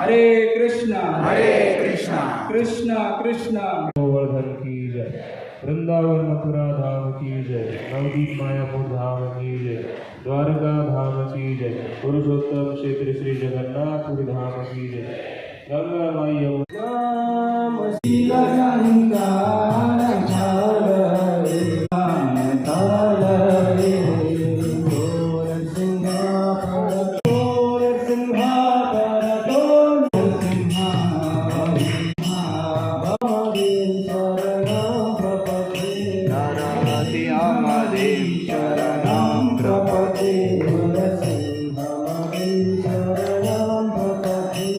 हरे कृष्णा कृष्ण कृष्ण गोवर्धन की जय, वृंदावन मथुरा धाम की जय, नवदीप मायापुर धाम की जय, द्वारका धाम की जय, पुरुषोत्तम क्षेत्र श्री जगन्नाथपुरी धाम की जय, गंगा माई यमुना